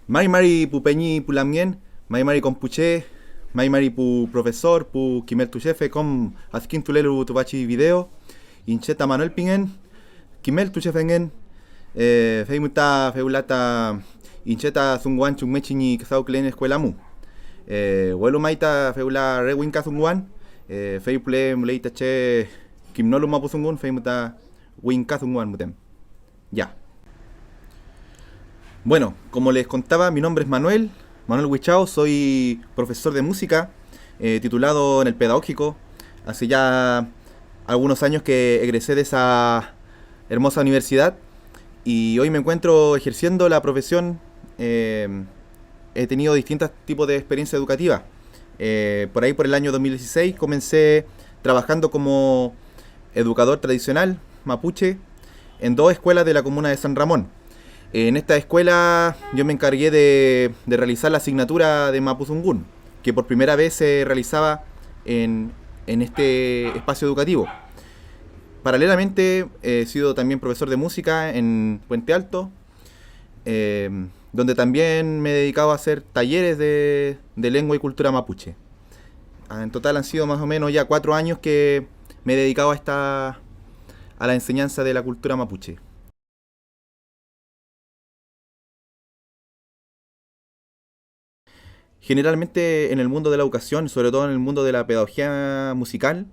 Mari Mari pu peñi pu lamien, Mari Mari compuche, Mari Mari pu profesor, pu kimel tu jefe, com askin tu lelu tu bachi video, incheta Manuel Pingen, kimel tu jefe ngen, feimuta feulata incheta zungwan chungmechi ni kasau klen escuela mu. Welu maita feula rewinka zungwan, feiple muleita che kimnolu mapuzungun, feimuta winka zungwan mutem. Ya. Bueno, como les contaba, mi nombre es Manuel Huichao, soy profesor de música, titulado en el Pedagógico. Hace ya algunos años que egresé de esa hermosa universidad y hoy me encuentro ejerciendo la profesión. He tenido distintos tipos de experiencia educativa. Por ahí por el año 2016 comencé trabajando como educador tradicional mapuche en dos escuelas de la comuna de San Ramón. En esta escuela yo me encargué de realizar la asignatura de Mapuzungún, que por primera vez se realizaba en este espacio educativo. Paralelamente he sido también profesor de música en Puente Alto, donde también me he dedicado a hacer talleres de lengua y cultura mapuche. En total han sido más o menos ya 4 años que me he dedicado a la enseñanza de la cultura mapuche. Generalmente en el mundo de la educación, sobre todo en el mundo de la pedagogía musical,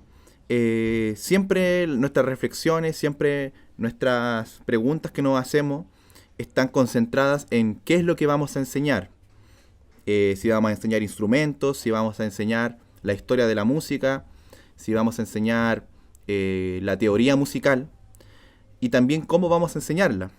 siempre nuestras reflexiones, siempre nuestras preguntas que nos hacemos están concentradas en qué es lo que vamos a enseñar. Si vamos a enseñar instrumentos, si vamos a enseñar la historia de la música, si vamos a enseñar la teoría musical y también cómo vamos a enseñarla,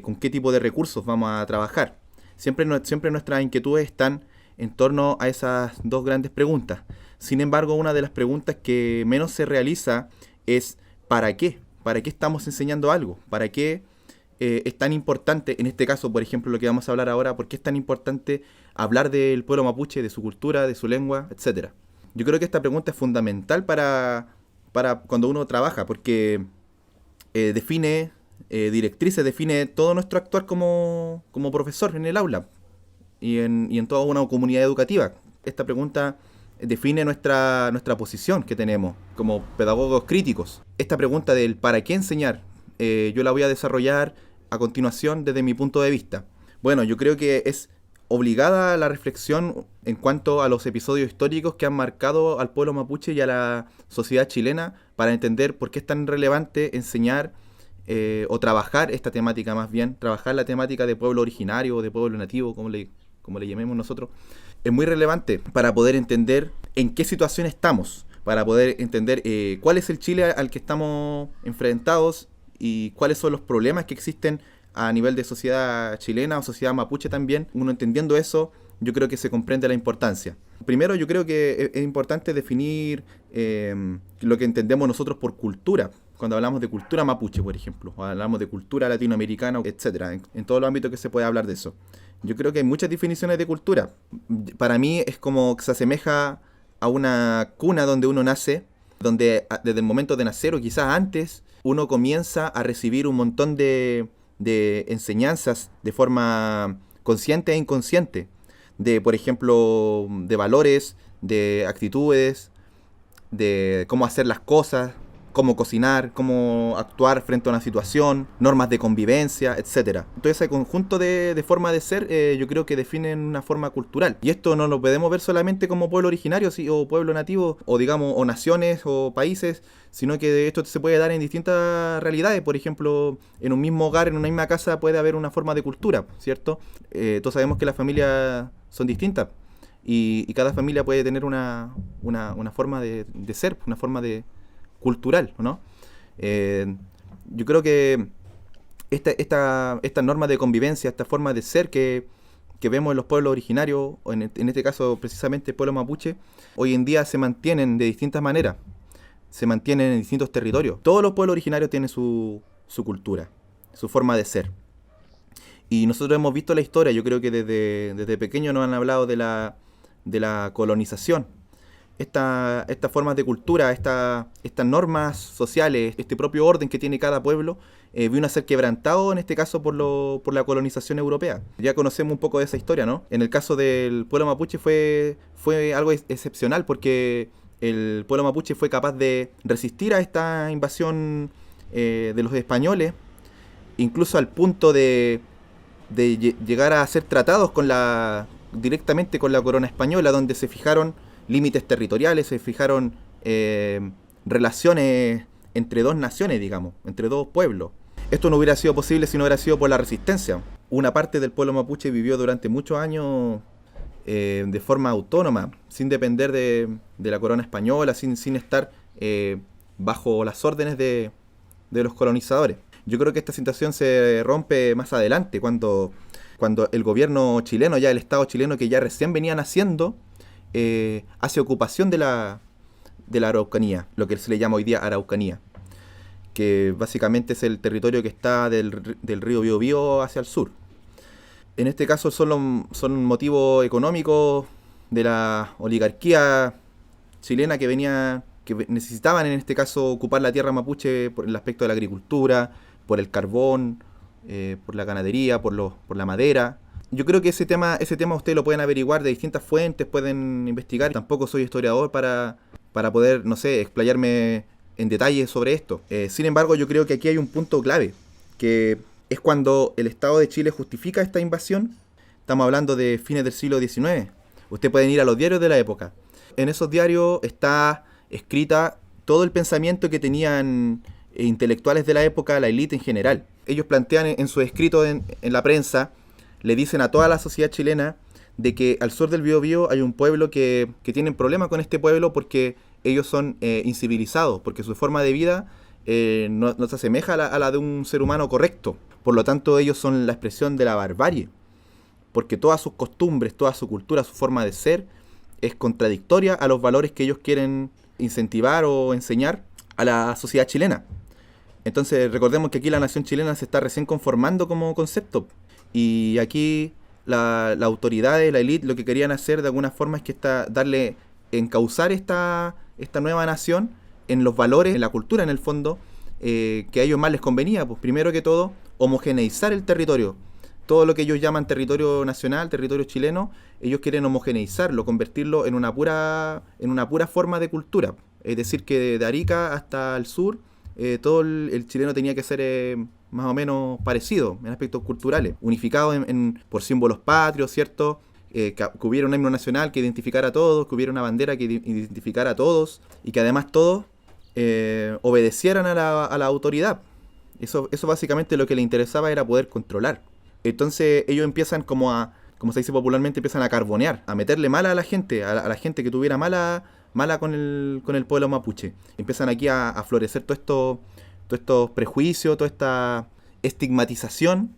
con qué tipo de recursos vamos a trabajar. Siempre nuestras inquietudes están en torno a esas dos grandes preguntas. Sin embargo, una de las preguntas que menos se realiza es ¿para qué? ¿Para qué estamos enseñando algo? ¿Para qué es tan importante, en este caso, por ejemplo, lo que vamos a hablar ahora, por qué es tan importante hablar del pueblo mapuche, de su cultura, de su lengua, etcétera? Yo creo que esta pregunta es fundamental para cuando uno trabaja, porque define directrices, define todo nuestro actuar como profesor en el aula y en toda una comunidad educativa. Esta pregunta define nuestra posición que tenemos como pedagogos críticos. Esta pregunta del ¿para qué enseñar? Yo la voy a desarrollar a continuación desde mi punto de vista. Bueno, yo creo que es obligada la reflexión en cuanto a los episodios históricos que han marcado al pueblo mapuche y a la sociedad chilena para entender por qué es tan relevante enseñar o trabajar esta temática, más bien, trabajar la temática de pueblo originario o de pueblo nativo, como le llamemos nosotros. Es muy relevante para poder entender en qué situación estamos, para poder entender cuál es el Chile al que estamos enfrentados y cuáles son los problemas que existen a nivel de sociedad chilena o sociedad mapuche también. Uno entendiendo eso, yo creo que se comprende la importancia. Primero, yo creo que es importante definir lo que entendemos nosotros por cultura. Cuando hablamos de cultura mapuche, por ejemplo, o hablamos de cultura latinoamericana, etcétera, en todos los ámbitos que se puede hablar de eso. Yo creo que hay muchas definiciones de cultura. Para mí es como que se asemeja a una cuna donde uno nace, donde desde el momento de nacer o quizás antes, uno comienza a recibir un montón de enseñanzas de forma consciente e inconsciente, de, por ejemplo, de valores, de actitudes, de cómo hacer las cosas, cómo cocinar, cómo actuar frente a una situación, normas de convivencia, etcétera. Todo ese conjunto de formas de ser yo creo que definen una forma cultural. Y esto no lo podemos ver solamente como pueblo originario o pueblo nativo, o digamos, o naciones o países, sino que esto se puede dar en distintas realidades. Por ejemplo, en un mismo hogar, en una misma casa puede haber una forma de cultura, ¿cierto? Todos sabemos que las familias son distintas y cada familia puede tener una forma de ser, una forma de cultural, ¿no? Yo creo que esta norma de convivencia, esta forma de ser que vemos en los pueblos originarios, o en este caso precisamente el pueblo mapuche, hoy en día se mantienen de distintas maneras, se mantienen en distintos territorios. Todos los pueblos originarios tienen su cultura, su forma de ser. Y nosotros hemos visto la historia, yo creo que desde pequeño nos han hablado de la colonización. estas formas de cultura, estas normas sociales, este propio orden que tiene cada pueblo, vino a ser quebrantado en este caso por la colonización europea. Ya conocemos un poco de esa historia, ¿no? En el caso del pueblo mapuche fue algo excepcional porque el pueblo mapuche fue capaz de resistir a esta invasión de los españoles, incluso al punto de llegar a ser tratados directamente con la corona española, donde se fijaron límites territoriales, se fijaron relaciones entre dos naciones, digamos, entre dos pueblos. Esto no hubiera sido posible si no hubiera sido por la resistencia. Una parte del pueblo mapuche vivió durante muchos años de forma autónoma, sin depender de la corona española, sin estar bajo las órdenes de los colonizadores. Yo creo que esta situación se rompe más adelante, cuando el gobierno chileno, ya el Estado chileno que ya recién venía naciendo, hace ocupación de la Araucanía, lo que se le llama hoy día Araucanía, que básicamente es el territorio que está del río Biobío hacia el sur. En este caso son motivos económicos de la oligarquía chilena que necesitaban en este caso ocupar la tierra mapuche por el aspecto de la agricultura, por el carbón, por la ganadería, por la madera. Yo creo que ese tema ustedes lo pueden averiguar de distintas fuentes, pueden investigar. Tampoco soy historiador para poder, no sé, explayarme en detalle sobre esto. Sin embargo, yo creo que aquí hay un punto clave, que es cuando el Estado de Chile justifica esta invasión. Estamos hablando de fines del siglo XIX. Ustedes pueden ir a los diarios de la época. En esos diarios está escrita todo el pensamiento que tenían intelectuales de la época, la élite en general. Ellos plantean en sus escritos en la prensa, le dicen a toda la sociedad chilena de que al sur del Biobío hay un pueblo que tienen problemas con este pueblo porque ellos son incivilizados, porque su forma de vida no se asemeja a la de un ser humano correcto. Por lo tanto, ellos son la expresión de la barbarie, porque todas sus costumbres, toda su cultura, su forma de ser es contradictoria a los valores que ellos quieren incentivar o enseñar a la sociedad chilena. Entonces recordemos que aquí la nación chilena se está recién conformando como concepto, y aquí la autoridad de la élite lo que querían hacer de alguna forma es que encauzar esta nueva nación en los valores, en la cultura en el fondo, que a ellos más les convenía. Pues primero que todo, homogeneizar el territorio. Todo lo que ellos llaman territorio nacional, territorio chileno, ellos quieren homogeneizarlo, convertirlo en una pura forma de cultura. Es decir, que de Arica hasta el sur, todo el chileno tenía que ser más o menos parecido en aspectos culturales, unificado por símbolos patrios, ¿cierto? Que hubiera un himno nacional que identificara a todos, que hubiera una bandera que identificara a todos, y que además todos obedecieran a la autoridad. Eso básicamente lo que le interesaba era poder controlar. Entonces ellos empiezan como se dice popularmente, empiezan a carbonear, a meterle mala a la gente, a la gente que tuviera mala con el pueblo mapuche. Empiezan aquí a florecer todos estos prejuicios, toda esta estigmatización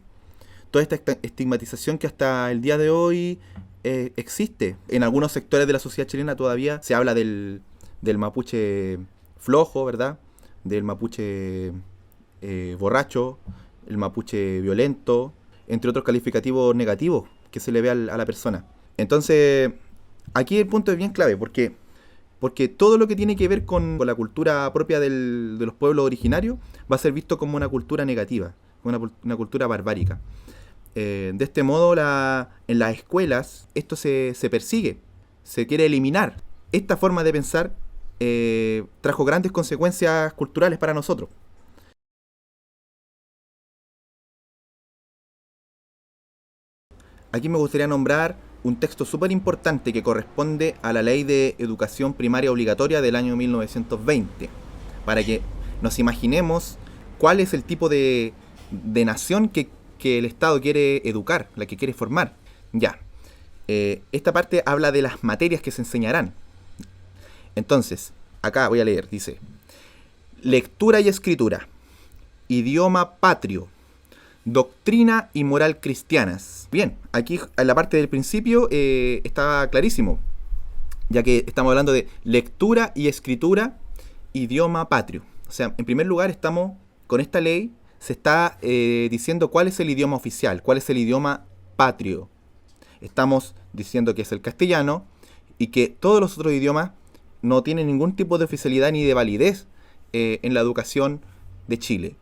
que hasta el día de hoy existe. En algunos sectores de la sociedad chilena todavía se habla del mapuche flojo, ¿verdad? Del mapuche borracho, el mapuche violento, entre otros calificativos negativos que se le ve a la persona. Entonces, aquí el punto es bien clave, porque todo lo que tiene que ver con la cultura propia de los pueblos originarios va a ser visto como una cultura negativa, una cultura barbárica. De este modo, en las escuelas, esto se persigue, se quiere eliminar. Esta forma de pensar trajo grandes consecuencias culturales para nosotros. Aquí me gustaría nombrar un texto súper importante que corresponde a la Ley de Educación Primaria Obligatoria del año 1920, para que nos imaginemos cuál es el tipo de nación que el Estado quiere educar, la que quiere formar. Ya, esta parte habla de las materias que se enseñarán. Entonces, acá voy a leer, dice: lectura y escritura, idioma patrio, doctrina y moral cristianas. Bien, aquí en la parte del principio está clarísimo, ya que estamos hablando de lectura y escritura, idioma patrio. O sea, en primer lugar, con esta ley se está diciendo cuál es el idioma oficial, cuál es el idioma patrio. Estamos diciendo que es el castellano y que todos los otros idiomas no tiene ningún tipo de oficialidad ni de validez en la educación de Chile.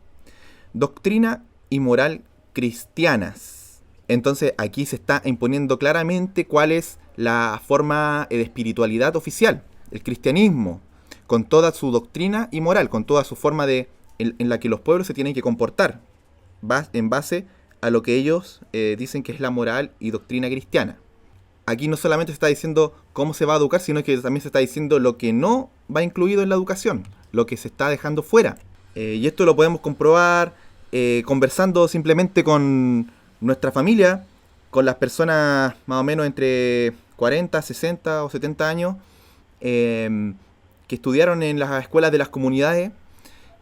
Doctrina y moral cristianas. Entonces aquí se está imponiendo claramente cuál es la forma de espiritualidad oficial, el cristianismo, con toda su doctrina y moral, con toda su forma en la que los pueblos se tienen que comportar, en base a lo que ellos dicen que es la moral y doctrina cristiana. Aquí no solamente se está diciendo cómo se va a educar, sino que también se está diciendo lo que no va incluido en la educación, lo que se está dejando fuera. Y esto lo podemos comprobar conversando simplemente con nuestra familia, con las personas más o menos entre 40, 60 o 70 años, que estudiaron en las escuelas de las comunidades.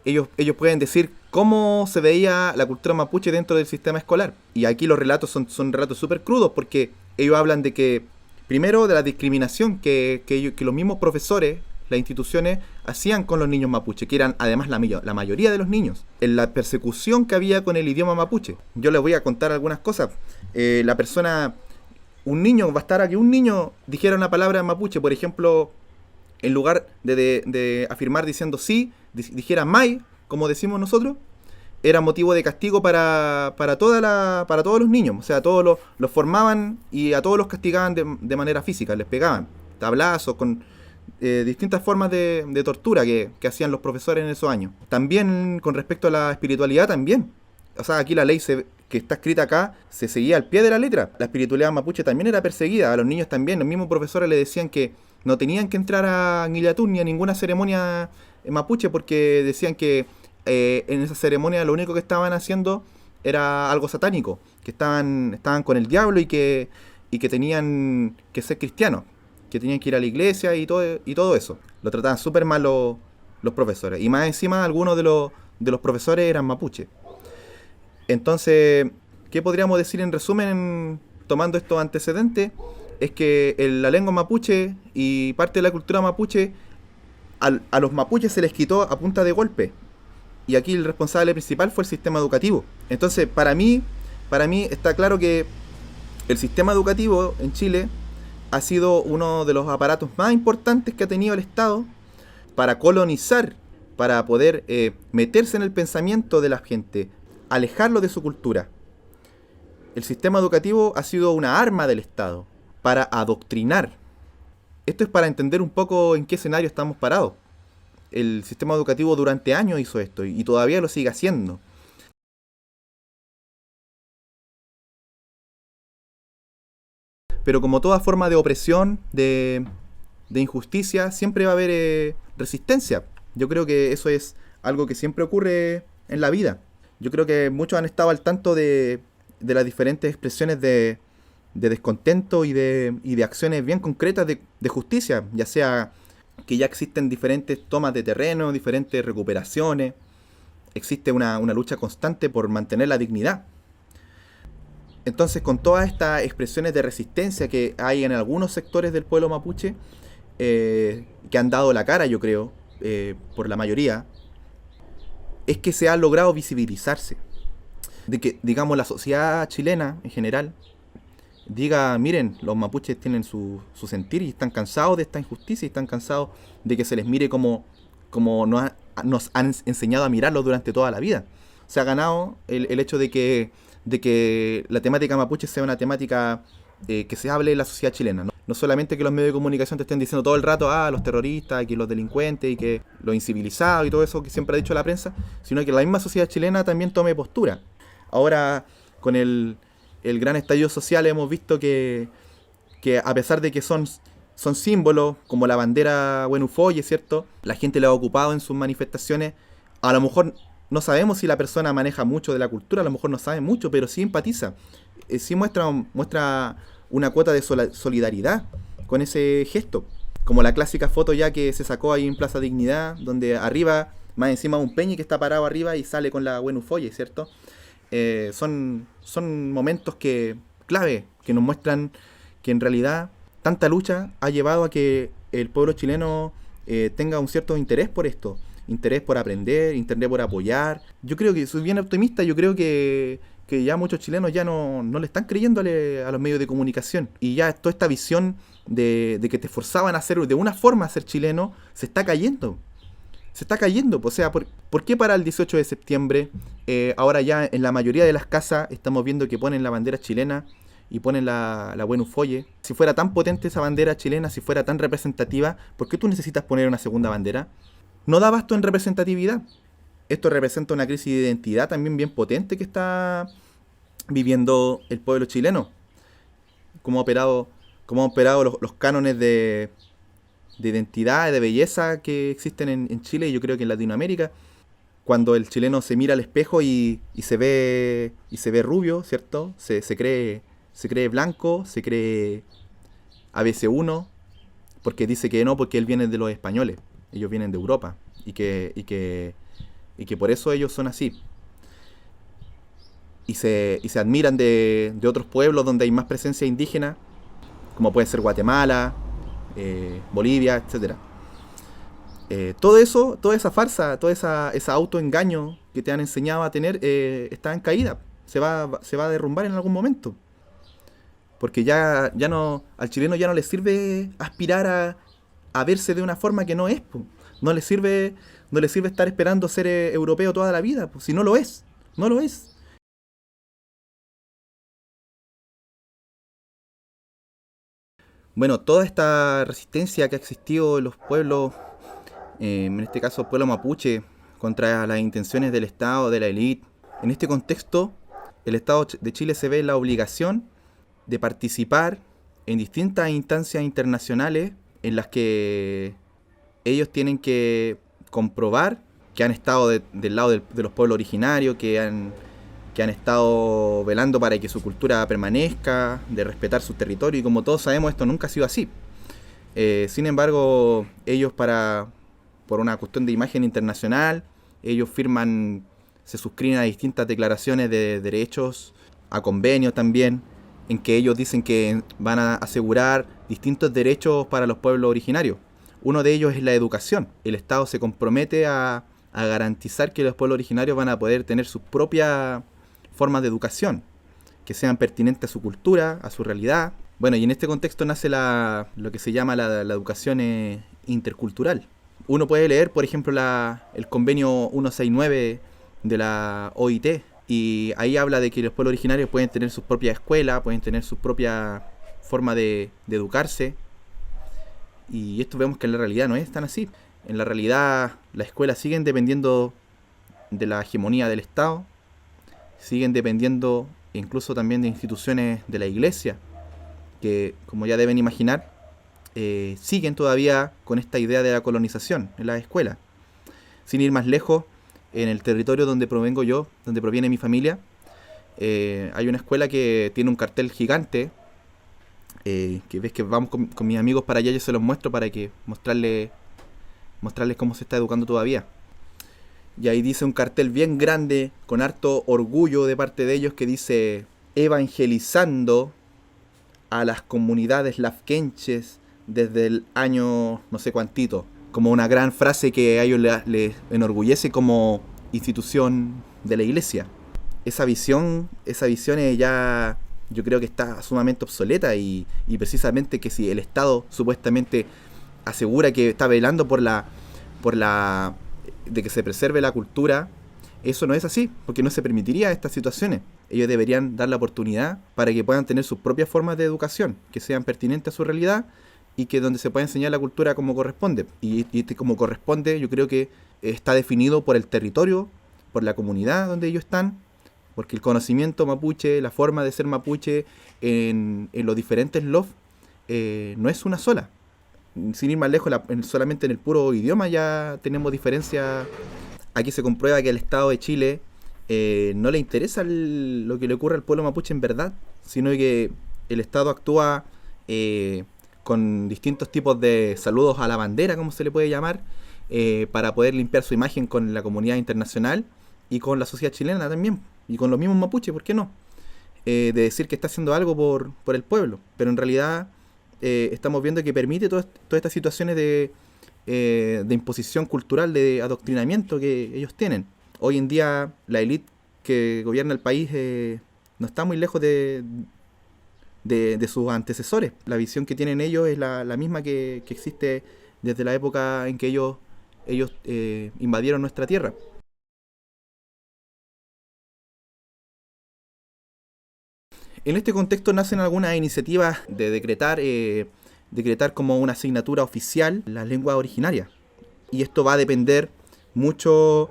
Ellos pueden decir cómo se veía la cultura mapuche dentro del sistema escolar. Y aquí los relatos son relatos súper crudos, porque ellos hablan de que, primero, de la discriminación que los mismos profesores, las instituciones, hacían con los niños mapuche, que eran además la mayoría de los niños, en la persecución que había con el idioma mapuche. Yo les voy a contar algunas cosas. Bastara que un niño dijera una palabra en mapuche, por ejemplo, en lugar de afirmar diciendo sí, dijera mai, como decimos nosotros, era motivo de castigo para todos los niños. O sea, todos los formaban y a todos los castigaban de manera física, les pegaban tablazos, con distintas formas de tortura que hacían los profesores en esos años. También con respecto a la espiritualidad también. O sea, aquí la ley que está escrita acá se seguía al pie de la letra. La espiritualidad mapuche también era perseguida, a los niños también. Los mismos profesores le decían que no tenían que entrar a Ñillatún ni a ninguna ceremonia mapuche, porque decían que en esa ceremonia lo único que estaban haciendo era algo satánico, que estaban con el diablo y que tenían que ser cristianos, que tenían que ir a la iglesia y todo eso. Lo trataban súper mal los profesores. Y más encima algunos de los profesores eran mapuche. Entonces, ¿qué podríamos decir en resumen, tomando estos antecedentes? Es que la lengua mapuche y parte de la cultura mapuche, a los mapuches se les quitó a punta de golpe. Y aquí el responsable principal fue el sistema educativo. Entonces, para mí está claro que el sistema educativo en Chile ha sido uno de los aparatos más importantes que ha tenido el Estado para colonizar, para poder meterse en el pensamiento de la gente, alejarlo de su cultura. El sistema educativo ha sido una arma del Estado para adoctrinar. Esto es para entender un poco en qué escenario estamos parados. El sistema educativo durante años hizo esto y todavía lo sigue haciendo. Pero como toda forma de opresión, de injusticia, siempre va a haber resistencia. Yo creo que eso es algo que siempre ocurre en la vida. Yo creo que muchos han estado al tanto de las diferentes expresiones de descontento y de acciones bien concretas de justicia, ya sea que ya existen diferentes tomas de terreno, diferentes recuperaciones, existe una lucha constante por mantener la dignidad. Entonces, con todas estas expresiones de resistencia que hay en algunos sectores del pueblo mapuche, que han dado la cara, yo creo, por la mayoría, es que se ha logrado visibilizarse. De que, digamos, la sociedad chilena en general diga, miren, los mapuches tienen su sentir y están cansados de esta injusticia y están cansados de que se les mire como nos han enseñado a mirarlos durante toda la vida. Se ha ganado el hecho de que la temática mapuche sea una temática que se hable en la sociedad chilena, ¿no? No solamente que los medios de comunicación te estén diciendo todo el rato, los terroristas, que los delincuentes y que los incivilizados y todo eso que siempre ha dicho la prensa, sino que la misma sociedad chilena también tome postura. Ahora, con el gran estallido social, hemos visto que a pesar de que son símbolos, como la bandera Huenufoye, ¿cierto? La gente lo ha ocupado en sus manifestaciones. A lo mejor no sabemos si la persona maneja mucho de la cultura, a lo mejor no sabe mucho, pero sí empatiza. Sí muestra una cuota de solidaridad con ese gesto. Como la clásica foto ya que se sacó ahí en Plaza Dignidad, donde arriba, más encima un peñi que está parado arriba y sale con la Huenufoye, ¿cierto? Son momentos clave que nos muestran que en realidad tanta lucha ha llevado a que el pueblo chileno tenga un cierto interés por esto, interés por aprender, interés por apoyar. Yo creo que soy bien optimista, yo creo que que ya muchos chilenos ya no le están creyendo a los medios de comunicación. Y ya toda esta visión de que te forzaban a ser de una forma a ser chileno, se está cayendo. Se está cayendo. O sea, ¿por qué para el 18 de septiembre, ahora ya en la mayoría de las casas estamos viendo que ponen la bandera chilena y ponen la Buen Ufoye? Si fuera tan potente esa bandera chilena, si fuera tan representativa, ¿por qué tú necesitas poner una segunda bandera? No da abasto en representatividad. Esto representa una crisis de identidad también bien potente que está viviendo el pueblo chileno. Cómo han operado los cánones de identidad, de belleza que existen en Chile y yo creo que en Latinoamérica. Cuando el chileno se mira al espejo y se ve rubio, ¿cierto? Se cree blanco, se cree ABC1, porque dice que no, porque él viene de los españoles, ellos vienen de Europa, y que por eso ellos son así. Y se admiran de otros pueblos donde hay más presencia indígena, como puede ser Guatemala, Bolivia, etcétera. Todo eso, toda esa farsa, esa autoengaño que te han enseñado a tener, está en caída. Se va a derrumbar en algún momento. Porque ya no, al chileno ya no le sirve aspirar a verse de una forma que no es, po. No le sirve estar esperando ser europeo toda la vida, po. Si no lo es, no lo es. Bueno, toda esta resistencia que ha existido en los pueblos, en este caso el pueblo mapuche, contra las intenciones del Estado, de la élite, en este contexto, el Estado de Chile se ve en la obligación de participar en distintas instancias internacionales en las que ellos tienen que comprobar que han estado del lado de los pueblos originarios, que han estado velando para que su cultura permanezca, de respetar su territorio, y como todos sabemos esto nunca ha sido así. Sin embargo, ellos por una cuestión de imagen internacional, ellos se suscriben a distintas declaraciones de derechos, a convenios también, en que ellos dicen que van a asegurar distintos derechos para los pueblos originarios. Uno de ellos es la educación. El Estado se compromete a garantizar que los pueblos originarios van a poder tener sus propias formas de educación, que sean pertinentes a su cultura, a su realidad. Bueno, y en este contexto nace lo que se llama la educación intercultural. Uno puede leer, por ejemplo, el convenio 169 de la OIT, y ahí habla de que los pueblos originarios pueden tener sus propias escuelas, pueden tener su propia forma de educarse, y esto vemos que en la realidad no es tan así. En la realidad las escuelas siguen dependiendo de la hegemonía del Estado, siguen dependiendo incluso también de instituciones de la iglesia, que como ya deben imaginar, siguen todavía con esta idea de la colonización en las escuelas. Sin ir más lejos, en el territorio donde provengo yo, donde proviene mi familia, hay una escuela que tiene un cartel gigante, que ves que vamos con mis amigos para allá, yo se los muestro para que mostrarles cómo se está educando todavía. Y ahí dice un cartel bien grande, con harto orgullo de parte de ellos, que dice: evangelizando a las comunidades lafkenches desde el año no sé cuantito. Como una gran frase que a ellos les enorgullece como institución de la iglesia. Esa visión ya, yo creo que está sumamente obsoleta, y precisamente que si el Estado supuestamente asegura que está velando por la de que se preserve la cultura, eso no es así, porque no se permitiría estas situaciones. Ellos deberían dar la oportunidad para que puedan tener sus propias formas de educación, que sean pertinentes a su realidad, y que donde se pueda enseñar la cultura como corresponde. Y como corresponde, yo creo que está definido por el territorio, por la comunidad donde ellos están, porque el conocimiento mapuche, la forma de ser mapuche en los diferentes LOF, no es una sola. Sin ir más lejos, solamente en el puro idioma ya tenemos diferencias. Aquí se comprueba que al Estado de Chile no le interesa lo que le ocurre al pueblo mapuche en verdad, sino que el Estado actúa con distintos tipos de saludos a la bandera, como se le puede llamar, para poder limpiar su imagen con la comunidad internacional y con la sociedad chilena también, y con los mismos mapuches, ¿por qué no? De decir que está haciendo algo por el pueblo, pero en realidad estamos viendo que permite todas estas situaciones de imposición cultural, de adoctrinamiento que ellos tienen. Hoy en día la élite que gobierna el país no está muy lejos de sus antecesores. La visión que tienen ellos es la misma que existe desde la época en que ellos invadieron nuestra tierra. En este contexto nacen algunas iniciativas de decretar como una asignatura oficial las lenguas originarias. Y esto va a depender mucho,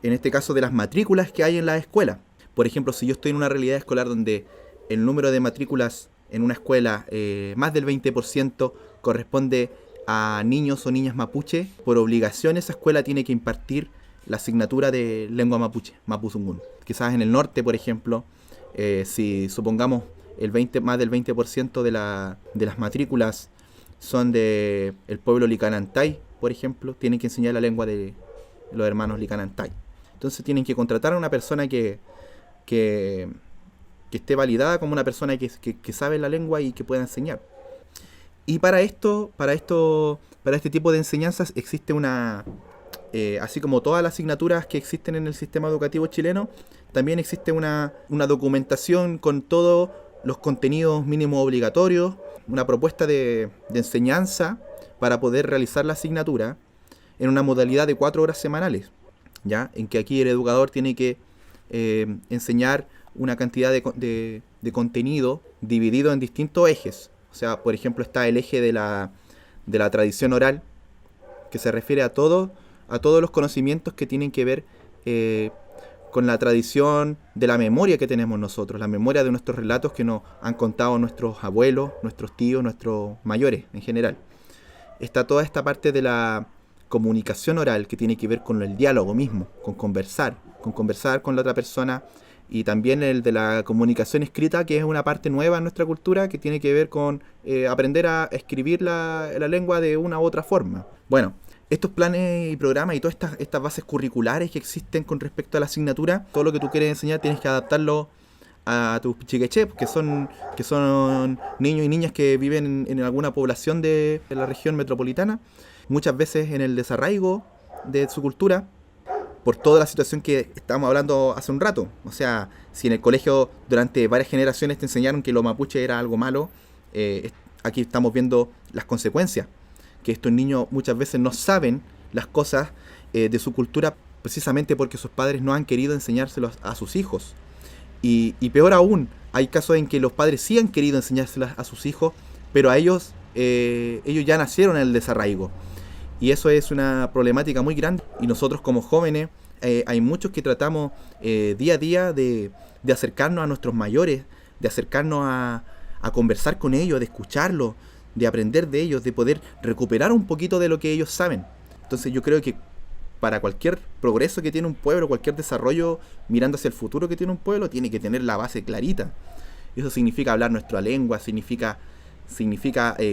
en este caso, de las matrículas que hay en la escuela. Por ejemplo, si yo estoy en una realidad escolar donde el número de matrículas en una escuela, más del 20%, corresponde a niños o niñas mapuche, por obligación esa escuela tiene que impartir la asignatura de lengua mapuche, mapuzungún. Quizás en el norte, por ejemplo, si supongamos más del 20% de las matrículas son de el pueblo Licanantay, por ejemplo, tienen que enseñar la lengua de los hermanos Licanantay. Entonces tienen que contratar a una persona que esté validada como una persona que sabe la lengua y que pueda enseñar. Y para este tipo de enseñanzas existe así como todas las asignaturas que existen en el sistema educativo chileno, también existe una documentación con todos los contenidos mínimos obligatorios, una propuesta de enseñanza para poder realizar la asignatura en una modalidad de 4 horas semanales, ¿ya? En que aquí el educador tiene que enseñar una cantidad de contenido dividido en distintos ejes. O sea, por ejemplo, está el eje de la tradición oral, que se refiere a todos los conocimientos que tienen que ver con la tradición de la memoria que tenemos nosotros, la memoria de nuestros relatos que nos han contado nuestros abuelos, nuestros tíos, nuestros mayores en general. Está toda esta parte de la comunicación oral que tiene que ver con el diálogo mismo, con conversar con la otra persona, y también el de la comunicación escrita, que es una parte nueva en nuestra cultura que tiene que ver con aprender a escribir la lengua de una u otra forma. Bueno, estos planes y programas y todas estas bases curriculares que existen con respecto a la asignatura, todo lo que tú quieres enseñar tienes que adaptarlo a tus chiqueché, que son niños y niñas que viven en alguna población de la región metropolitana, muchas veces en el desarraigo de su cultura, por toda la situación que estábamos hablando hace un rato. O sea, si en el colegio durante varias generaciones te enseñaron que lo mapuche era algo malo, aquí estamos viendo las consecuencias, que estos niños muchas veces no saben las cosas de su cultura precisamente porque sus padres no han querido enseñárselos a sus hijos. Y peor aún, hay casos en que los padres sí han querido enseñárselas a sus hijos, pero a ellos ya nacieron en el desarraigo. Y eso es una problemática muy grande. Y nosotros como jóvenes, hay muchos que tratamos día a día de acercarnos a nuestros mayores, de acercarnos a conversar con ellos, de escucharlos, de aprender de ellos, de poder recuperar un poquito de lo que ellos saben. Entonces yo creo que para cualquier progreso que tiene un pueblo, cualquier desarrollo mirando hacia el futuro que tiene un pueblo, tiene que tener la base clarita. Eso significa hablar nuestra lengua, significa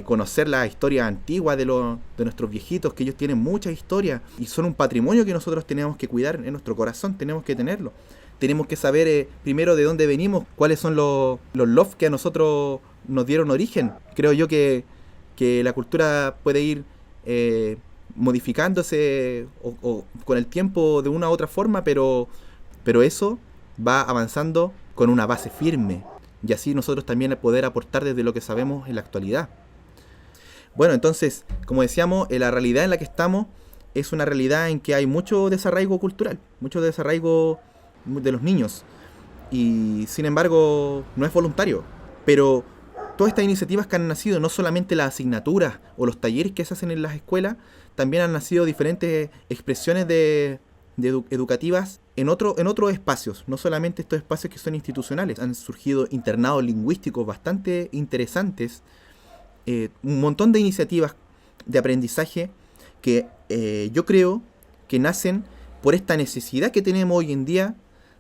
conocer la historia antigua de nuestros viejitos, que ellos tienen mucha historia y son un patrimonio que nosotros tenemos que cuidar en nuestro corazón, tenemos que tenerlo. Tenemos que saber primero de dónde venimos, cuáles son los lofts que a nosotros nos dieron origen. Creo yo que la cultura puede ir modificándose o con el tiempo de una u otra forma, pero eso va avanzando con una base firme. Y así nosotros también poder aportar desde lo que sabemos en la actualidad. Bueno, entonces, como decíamos, la realidad en la que estamos es una realidad en que hay mucho desarraigo cultural, mucho desarraigo de los niños. Y sin embargo, no es voluntario. Pero todas estas iniciativas que han nacido, no solamente las asignaturas o los talleres que se hacen en las escuelas, también han nacido diferentes expresiones educativas en otros espacios, no solamente estos espacios que son institucionales. Han surgido internados lingüísticos bastante interesantes, un montón de iniciativas de aprendizaje que yo creo que nacen por esta necesidad que tenemos hoy en día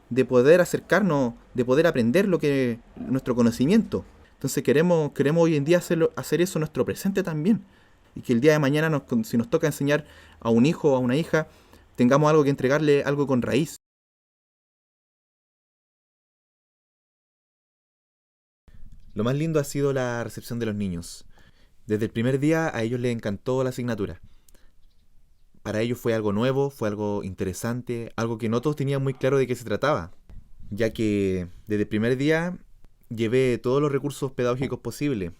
de poder acercarnos, de poder aprender nuestro conocimiento. Entonces queremos hoy en día hacer eso nuestro presente también, y que el día de mañana si nos toca enseñar a un hijo o a una hija, tengamos algo que entregarle, algo con raíz. Lo más lindo ha sido la recepción de los niños. Desde el primer día a ellos les encantó la asignatura. Para ellos fue algo nuevo, fue algo interesante, algo que no todos tenían muy claro de qué se trataba. ya que desde el primer día llevé todos los recursos pedagógicos posibles.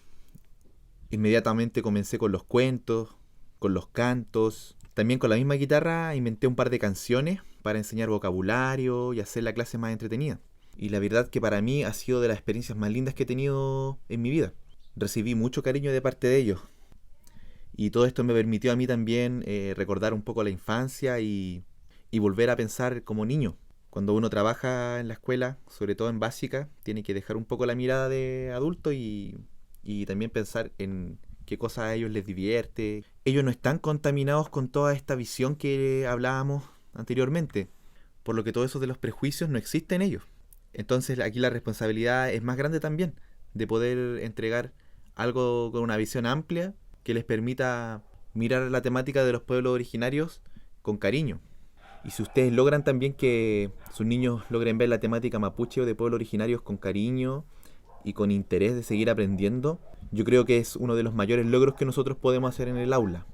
Inmediatamente comencé con los cuentos, con los cantos. También con la misma guitarra inventé un par de canciones para enseñar vocabulario y hacer la clase más entretenida. Y la verdad que para mí ha sido de las experiencias más lindas que he tenido en mi vida. Recibí mucho cariño de parte de ellos. Y todo esto me permitió a mí también recordar un poco la infancia y volver a pensar como niño. Cuando uno trabaja en la escuela, sobre todo en básica, tiene que dejar un poco la mirada de adulto y también pensar en qué cosas a ellos les divierte. Ellos no están contaminados con toda esta visión que hablábamos anteriormente, por lo que todo eso de los prejuicios no existe en ellos. Entonces aquí la responsabilidad es más grande también, de poder entregar algo con una visión amplia que les permita mirar la temática de los pueblos originarios con cariño. Y si ustedes logran también que sus niños logren ver la temática mapuche o de pueblos originarios con cariño y con interés de seguir aprendiendo, yo creo que es uno de los mayores logros que nosotros podemos hacer en el aula.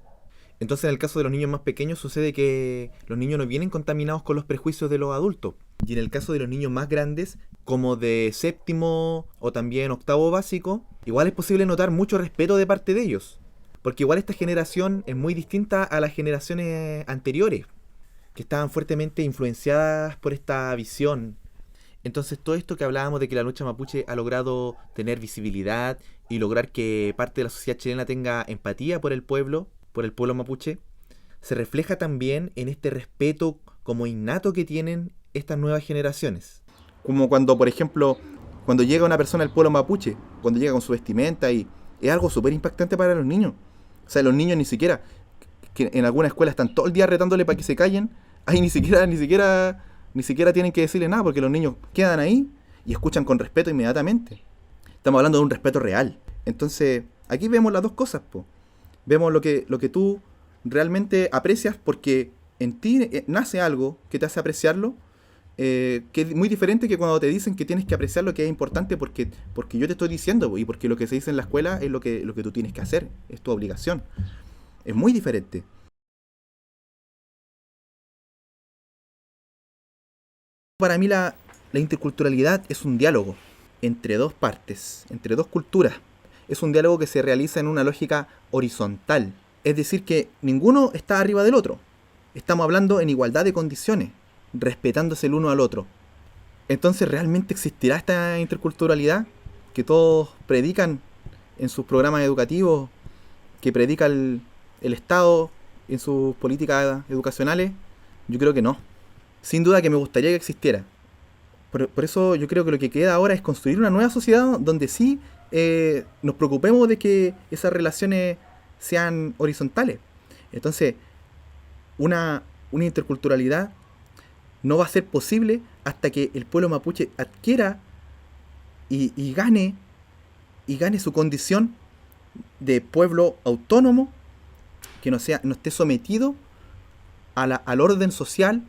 Entonces, en el caso de los niños más pequeños sucede que los niños no vienen contaminados con los prejuicios de los adultos. Y en el caso de los niños más grandes, como de séptimo o también octavo básico, igual es posible notar mucho respeto de parte de ellos. Porque igual esta generación es muy distinta a las generaciones anteriores, que estaban fuertemente influenciadas por esta visión. Entonces todo esto que hablábamos de que la lucha mapuche ha logrado tener visibilidad y lograr que parte de la sociedad chilena tenga empatía por el pueblo mapuche, se refleja también en este respeto como innato que tienen estas nuevas generaciones. Como cuando, por ejemplo, cuando llega una persona al pueblo mapuche, cuando llega con su vestimenta, y es algo súper impactante para los niños. O sea, los niños ni siquiera, que en alguna escuela están todo el día retándole para que se callen, ahí ni siquiera tienen que decirle nada, porque los niños quedan ahí y escuchan con respeto inmediatamente. Estamos hablando de un respeto real. Entonces, aquí vemos las dos cosas, po. Vemos lo que tú realmente aprecias porque en ti nace algo que te hace apreciarlo, que es muy diferente que cuando te dicen que tienes que apreciar lo que es importante porque yo te estoy diciendo, y porque lo que se dice en la escuela es lo que tú tienes que hacer, es tu obligación. Es muy diferente. Para mí la interculturalidad es un diálogo entre dos partes, entre dos culturas. Es un diálogo que se realiza en una lógica horizontal. Es decir, que ninguno está arriba del otro. Estamos hablando en igualdad de condiciones, respetándose el uno al otro. Entonces, ¿realmente existirá esta interculturalidad que todos predican en sus programas educativos, que predica el Estado en sus políticas educacionales? Yo creo que no. Sin duda que me gustaría que existiera. Por eso yo creo que lo que queda ahora es construir una nueva sociedad donde sí nos preocupemos de que esas relaciones sean horizontales. Entonces, una interculturalidad no va a ser posible hasta que el pueblo mapuche adquiera y gane su condición de pueblo autónomo, que no esté sometido al orden social,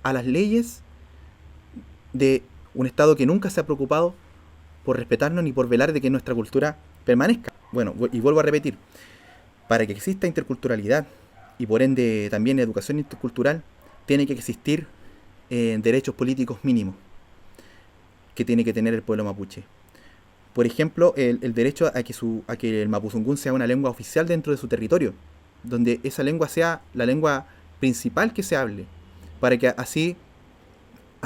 a las leyes de un Estado que nunca se ha preocupado por respetarnos ni por velar de que nuestra cultura permanezca. Bueno, y vuelvo a repetir, para que exista interculturalidad y por ende también educación intercultural, tiene que existir derechos políticos mínimos que tiene que tener el pueblo mapuche. Por ejemplo, el derecho a que el mapuzungún sea una lengua oficial dentro de su territorio, donde esa lengua sea la lengua principal que se hable, para que así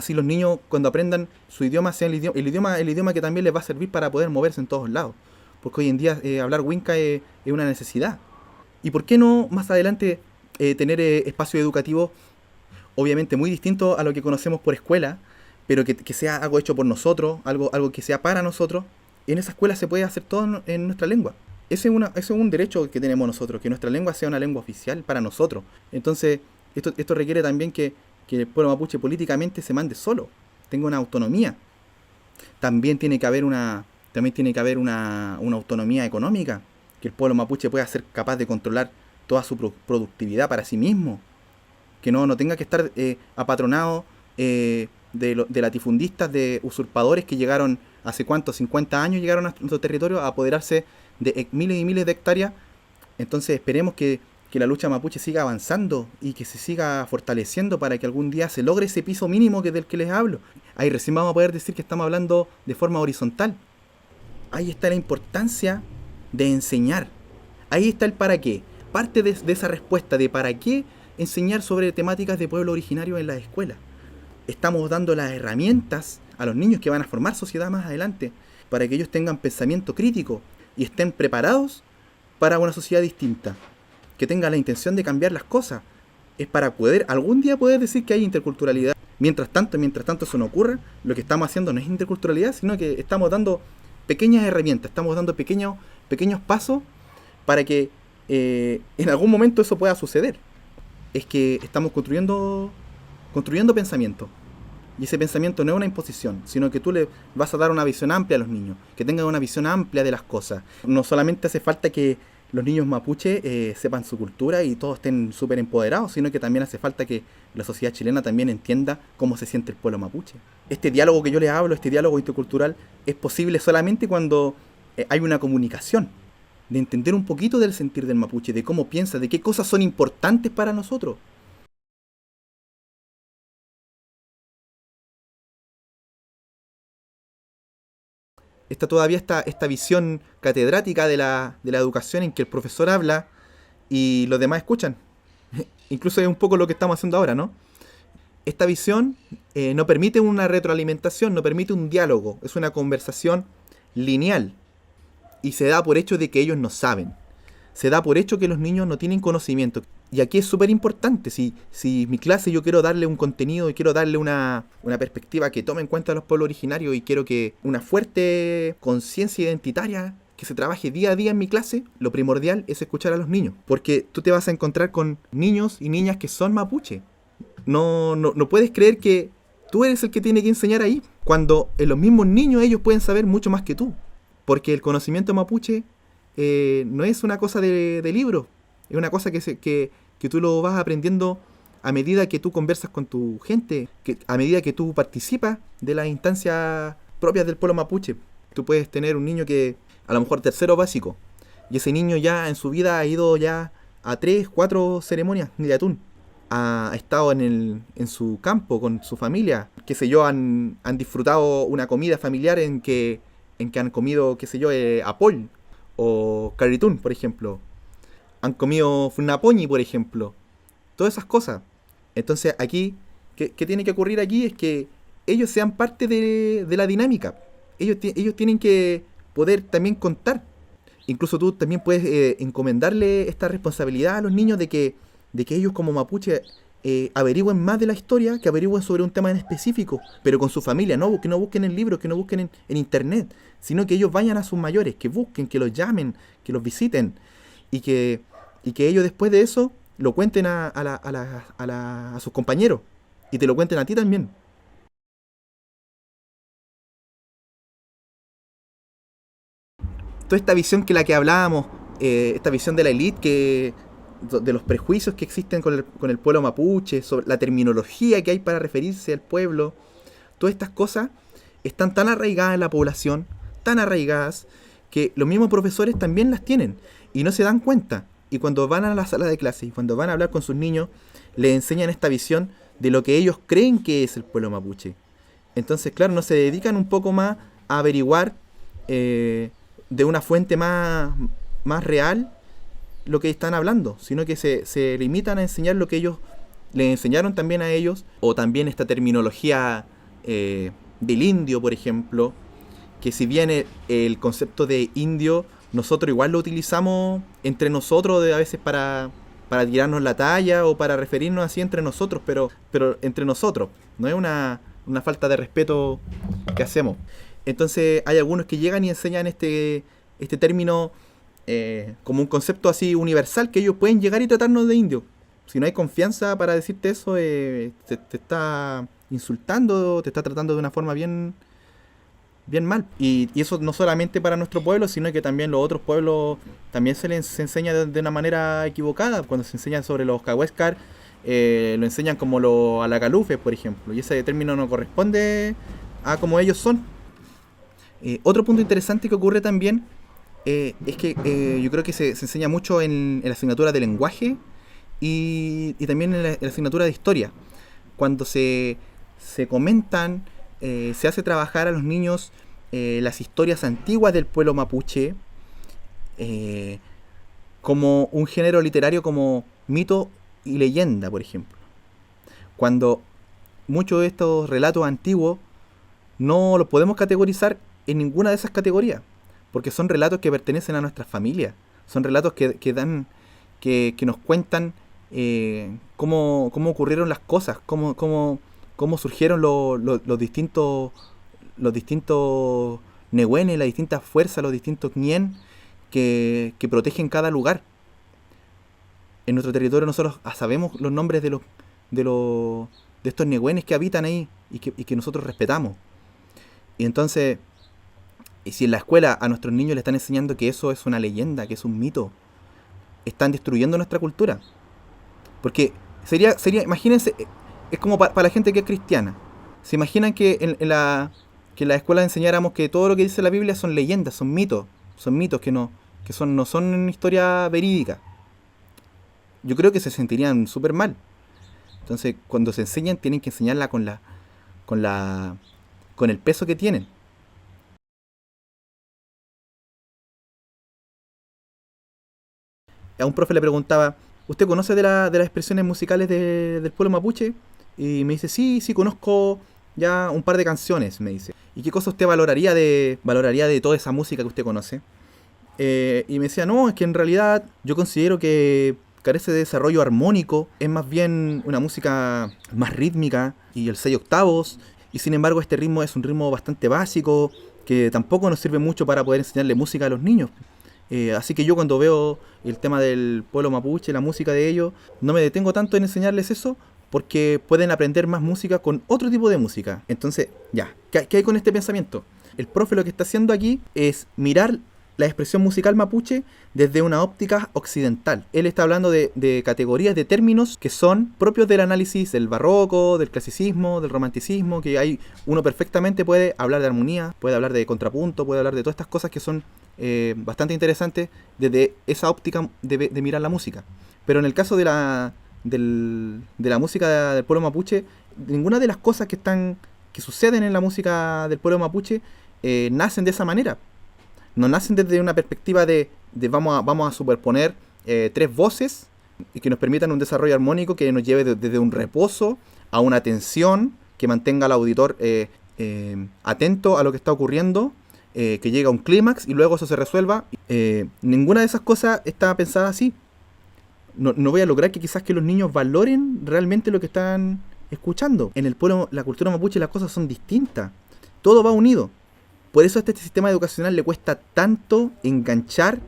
los niños cuando aprendan su idioma sea el idioma que también les va a servir para poder moverse en todos lados. Porque hoy en día hablar Winca es una necesidad. ¿Y por qué no más adelante tener espacios educativos obviamente muy distintos a lo que conocemos por escuela, pero que sea algo hecho por nosotros, algo que sea para nosotros? En esa escuela se puede hacer todo en nuestra lengua. Ese es un derecho que tenemos nosotros, que nuestra lengua sea una lengua oficial para nosotros. Entonces, esto requiere también que el pueblo mapuche políticamente se mande solo, tenga una autonomía. También tiene que haber una autonomía económica, que el pueblo mapuche pueda ser capaz de controlar toda su productividad para sí mismo, que no tenga que estar apatronado de latifundistas, de usurpadores que llegaron hace 50 años, llegaron a nuestro territorio a apoderarse de miles y miles de hectáreas. Entonces esperemos que que la lucha mapuche siga avanzando y que se siga fortaleciendo para que algún día se logre ese piso mínimo del que les hablo. Ahí recién vamos a poder decir que estamos hablando de forma horizontal. Ahí está la importancia de enseñar. Ahí está el para qué. Parte de esa respuesta de para qué enseñar sobre temáticas de pueblo originario en las escuelas. Estamos dando las herramientas a los niños que van a formar sociedad más adelante para que ellos tengan pensamiento crítico y estén preparados para una sociedad distinta, que tengan la intención de cambiar las cosas. Es para poder algún día poder decir que hay interculturalidad. Mientras tanto eso no ocurra, lo que estamos haciendo no es interculturalidad, sino que estamos dando pequeñas herramientas, estamos dando pequeños pasos para que en algún momento eso pueda suceder. Es que estamos construyendo pensamiento. Y ese pensamiento no es una imposición, sino que tú le vas a dar una visión amplia a los niños, que tengan una visión amplia de las cosas. No solamente hace falta que los niños mapuche sepan su cultura y todos estén súper empoderados, sino que también hace falta que la sociedad chilena también entienda cómo se siente el pueblo mapuche. Este diálogo que yo les hablo, este diálogo intercultural, es posible solamente cuando hay una comunicación, de entender un poquito del sentir del mapuche, de cómo piensa, de qué cosas son importantes para nosotros. Está todavía esta visión catedrática de la educación en que el profesor habla y los demás escuchan. Incluso es un poco lo que estamos haciendo ahora, ¿no? Esta visión no permite una retroalimentación, no permite un diálogo, es una conversación lineal y se da por hecho de que ellos no saben. Se da por hecho que los niños no tienen conocimiento. Y aquí es súper importante, si mi clase yo quiero darle un contenido y quiero darle una perspectiva que tome en cuenta a los pueblos originarios y quiero que una fuerte conciencia identitaria que se trabaje día a día en mi clase, lo primordial es escuchar a los niños. Porque tú te vas a encontrar con niños y niñas que son mapuche. No puedes creer que tú eres el que tiene que enseñar ahí, cuando en los mismos niños ellos pueden saber mucho más que tú. Porque el conocimiento mapuche no es una cosa de libro, es una cosa que tú lo vas aprendiendo a medida que tú conversas con tu gente, a medida que tú participas de las instancias propias del pueblo mapuche. Tú puedes tener un niño que a lo mejor tercero básico, y ese niño ya en su vida ha ido ya a 3, 4 ceremonias de atún. Ha estado en su campo con su familia, qué sé yo, han disfrutado una comida familiar en que han comido, qué sé yo, apol o carritún, por ejemplo. Han comido funapoñi, por ejemplo. Todas esas cosas. Entonces aquí, ¿qué tiene que ocurrir aquí? Es que ellos sean parte de la dinámica. Ellos tienen que poder también contar. Incluso tú también puedes encomendarle esta responsabilidad a los niños de que ellos como mapuche averigüen más de la historia, que averigüen sobre un tema en específico, pero con su familia, que no busquen en libros, que no busquen en internet, sino que ellos vayan a sus mayores, que busquen, que los llamen, que los visiten, y que ellos después de eso lo cuenten a sus compañeros, y te lo cuenten a ti también. Toda esta visión que la que hablábamos, esta visión de la élite, de los prejuicios que existen con el pueblo mapuche, sobre la terminología que hay para referirse al pueblo, todas estas cosas están tan arraigadas en la población, tan arraigadas, que los mismos profesores también las tienen y no se dan cuenta. Y cuando van a la sala de clase y cuando van a hablar con sus niños, les enseñan esta visión de lo que ellos creen que es el pueblo mapuche. Entonces, claro, no se dedican un poco más a averiguar de una fuente más real lo que están hablando, sino que se limitan a enseñar lo que ellos les enseñaron también a ellos, o también esta terminología del indio, por ejemplo, que si bien el concepto de indio nosotros igual lo utilizamos entre nosotros a veces para tirarnos la talla o para referirnos así entre nosotros, pero entre nosotros, no es una falta de respeto que hacemos. Entonces hay algunos que llegan y enseñan este término como un concepto así universal, que ellos pueden llegar y tratarnos de indio. Si no hay confianza para decirte eso, te está insultando, te está tratando de una forma bien mal. Y eso no solamente para nuestro pueblo, sino que también los otros pueblos también se les enseña de una manera equivocada. Cuando se enseña sobre los cahuéscar, lo enseñan como los alacalufes, por ejemplo, y ese término no corresponde a como ellos son. Otro punto interesante que ocurre también Es que yo creo que se enseña mucho en la asignatura de lenguaje y también en la asignatura de historia. Cuando se comentan, se hace trabajar a los niños las historias antiguas del pueblo mapuche eh, como un género literario como mito y leyenda, por ejemplo. Cuando muchos de estos relatos antiguos no los podemos categorizar en ninguna de esas categorías, porque son relatos que pertenecen a nuestras familias, son relatos que nos cuentan cómo ocurrieron las cosas, cómo surgieron los distintos nehuenes, las distintas fuerzas, los distintos ñen que protegen cada lugar. En nuestro territorio nosotros sabemos los nombres de los de estos nehuenes que habitan ahí y que nosotros respetamos. Y entonces, y si en la escuela a nuestros niños le están enseñando que eso es una leyenda, que es un mito, están destruyendo nuestra cultura. Porque imagínense, es como para la gente que es cristiana. ¿Se imaginan que en la escuela enseñáramos que todo lo que dice la Biblia son leyendas, son mitos no son historia verídica? Yo creo que se sentirían súper mal. Entonces, cuando se enseñan, tienen que enseñarla con la, con el peso que tienen. A un profe le preguntaba, ¿usted conoce de las expresiones musicales del pueblo mapuche? Y me dice, sí, sí, conozco ya un par de canciones, me dice. ¿Y qué cosa usted valoraría de toda esa música que usted conoce? Y me decía, no, es que en realidad yo considero que carece de desarrollo armónico, es más bien una música más rítmica y el 6 octavos, y sin embargo este ritmo es un ritmo bastante básico, que tampoco nos sirve mucho para poder enseñarle música a los niños. Así que yo cuando veo el tema del pueblo mapuche, la música de ellos, no me detengo tanto en enseñarles eso, porque pueden aprender más música con otro tipo de música. Entonces, ya, ¿qué hay con este pensamiento? El profe lo que está haciendo aquí es mirar la expresión musical mapuche desde una óptica occidental. Él está hablando de categorías, de términos que son propios del análisis del barroco, del clasicismo, del romanticismo, que hay uno perfectamente puede hablar de armonía, puede hablar de contrapunto, puede hablar de todas estas cosas que son bastante interesantes desde esa óptica de mirar la música. Pero en el caso de la música del pueblo mapuche, ninguna de las cosas que suceden en la música del pueblo mapuche nacen de esa manera. No nacen desde una perspectiva de vamos a superponer tres voces y que nos permitan un desarrollo armónico que nos lleve desde un reposo a una tensión que mantenga al auditor atento a lo que está ocurriendo, que llegue a un clímax y luego eso se resuelva. Ninguna de esas cosas está pensada así. No voy a lograr que quizás que los niños valoren realmente lo que están escuchando. En el pueblo, la cultura mapuche, las cosas son distintas. Todo va unido. Por eso a este sistema educacional le cuesta tanto enganchar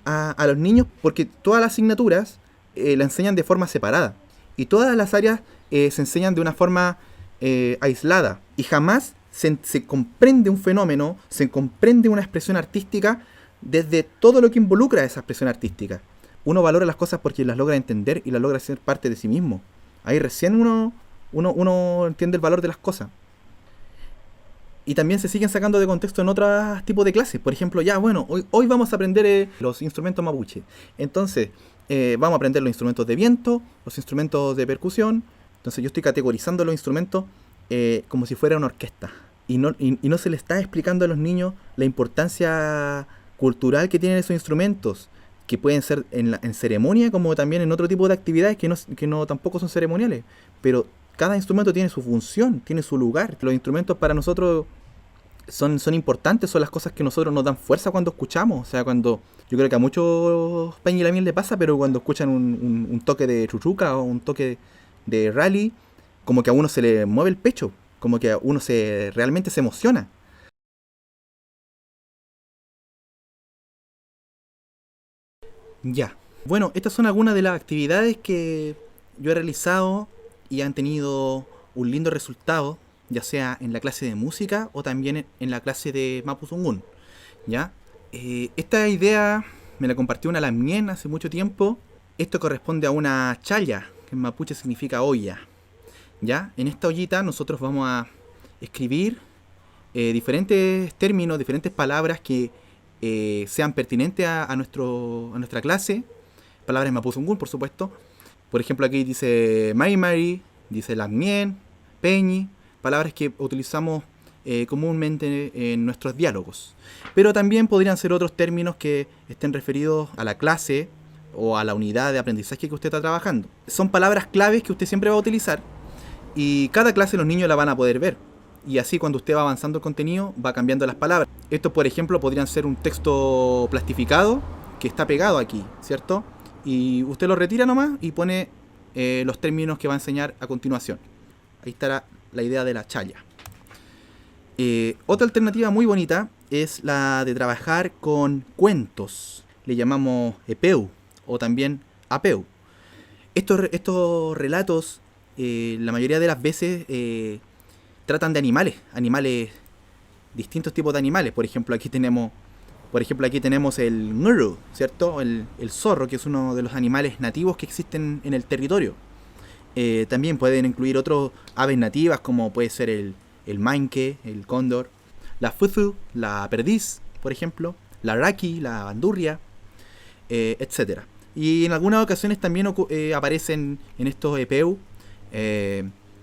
a los niños, porque todas las asignaturas la enseñan de forma separada. Y todas las áreas se enseñan de una forma aislada. Y jamás se comprende un fenómeno, se comprende una expresión artística desde todo lo que involucra esa expresión artística. Uno valora las cosas porque las logra entender y las logra ser parte de sí mismo. Ahí recién uno entiende el valor de las cosas. Y también se siguen sacando de contexto en otros tipos de clases. Por ejemplo, hoy vamos a aprender los instrumentos mapuche. Entonces, vamos a aprender los instrumentos de viento, los instrumentos de percusión. Entonces yo estoy categorizando los instrumentos como si fuera una orquesta. Y no se le está explicando a los niños la importancia cultural que tienen esos instrumentos, que pueden ser en ceremonia como también en otro tipo de actividades que no tampoco son ceremoniales. Pero cada instrumento tiene su función, tiene su lugar. Los instrumentos para nosotros son importantes, son las cosas que nosotros nos dan fuerza cuando escuchamos. O sea, yo creo que a muchos Peña y la Miel le pasa, pero cuando escuchan un toque de chuchuca o un toque de rally, como que a uno se le mueve el pecho, como que a uno realmente se emociona. Ya. Bueno, estas son algunas de las actividades que yo he realizado y han tenido un lindo resultado, ya sea en la clase de música o también en la clase de Mapuzungún. ¿Ya? Esta idea me la compartió una lamien hace mucho tiempo. Esto corresponde a una chaya, que en mapuche significa olla. ¿Ya? En esta ollita nosotros vamos a escribir diferentes términos, diferentes palabras que sean pertinentes a nuestra clase. Palabras mapuzungún, por supuesto. Por ejemplo, aquí dice Maimari, dice Lamien, Peñi, palabras que utilizamos comúnmente en nuestros diálogos. Pero también podrían ser otros términos que estén referidos a la clase o a la unidad de aprendizaje que usted está trabajando. Son palabras claves que usted siempre va a utilizar y cada clase los niños la van a poder ver. Y así cuando usted va avanzando el contenido va cambiando las palabras. Estos, por ejemplo, podrían ser un texto plastificado que está pegado aquí, ¿cierto? Y usted lo retira nomás y pone los términos que va a enseñar a continuación. Ahí estará la idea de la chaya. Otra alternativa muy bonita es la de trabajar con cuentos. Le llamamos epeu o también apeu. Estos relatos, la mayoría de las veces, tratan de animales, distintos tipos de animales. Por ejemplo, aquí tenemos el nguru, ¿cierto? El zorro, que es uno de los animales nativos que existen en el territorio. También pueden incluir otras aves nativas, como puede ser el mainque, el cóndor, la fuzu, la perdiz, por ejemplo, la raki, la bandurria, etc. Y en algunas ocasiones también aparecen en estos epeu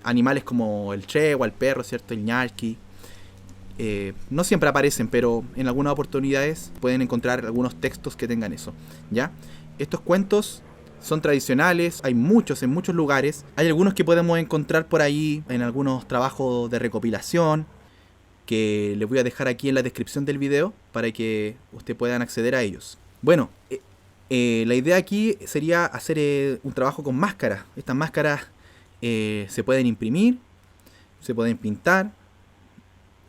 animales como el chegua, el perro, ¿cierto? El ñarqui. No siempre aparecen, pero en algunas oportunidades pueden encontrar algunos textos que tengan eso, ¿ya? Estos cuentos son tradicionales, hay muchos en muchos lugares. Hay algunos que podemos encontrar por ahí en algunos trabajos de recopilación, que les voy a dejar aquí en la descripción del video para que ustedes puedan acceder a ellos. Bueno, la idea aquí sería hacer un trabajo con máscaras. Estas máscaras se pueden imprimir, se pueden pintar,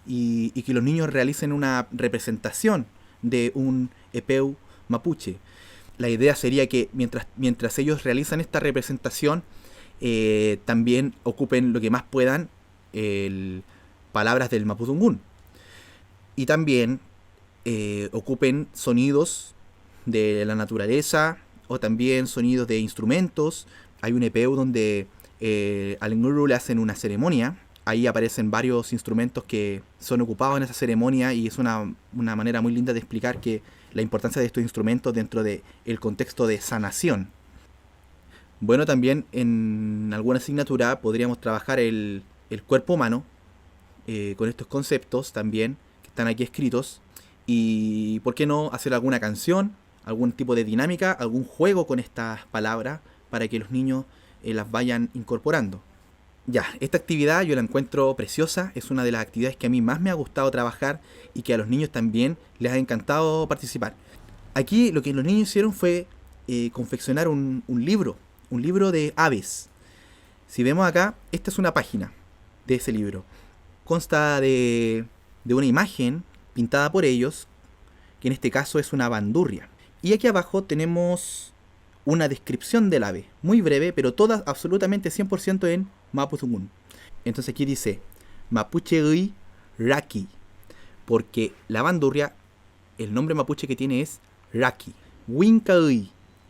y que los niños realicen una representación de un epeu mapuche. La idea sería que mientras ellos realizan esta representación, también ocupen lo que más puedan palabras del mapudungún. Y también ocupen sonidos de la naturaleza o también sonidos de instrumentos. Hay un epeu donde al nguru le hacen una ceremonia. Ahí aparecen varios instrumentos que son ocupados en esa ceremonia y es una manera muy linda de explicar que la importancia de estos instrumentos dentro del contexto de sanación. Bueno, también en alguna asignatura podríamos trabajar el cuerpo humano con estos conceptos también que están aquí escritos. Y ¿por qué no hacer alguna canción, algún tipo de dinámica, algún juego con estas palabras para que los niños las vayan incorporando? Ya, esta actividad yo la encuentro preciosa, es una de las actividades que a mí más me ha gustado trabajar y que a los niños también les ha encantado participar. Aquí lo que los niños hicieron fue confeccionar un libro de aves. Si vemos acá, esta es una página de ese libro. Consta de una imagen pintada por ellos, que en este caso es una bandurria. Y aquí abajo tenemos una descripción del ave, muy breve, pero toda absolutamente 100% en mapuzungún. Entonces aquí dice Mapuche Raki, porque la bandurria, el nombre mapuche que tiene es Raki. Winca,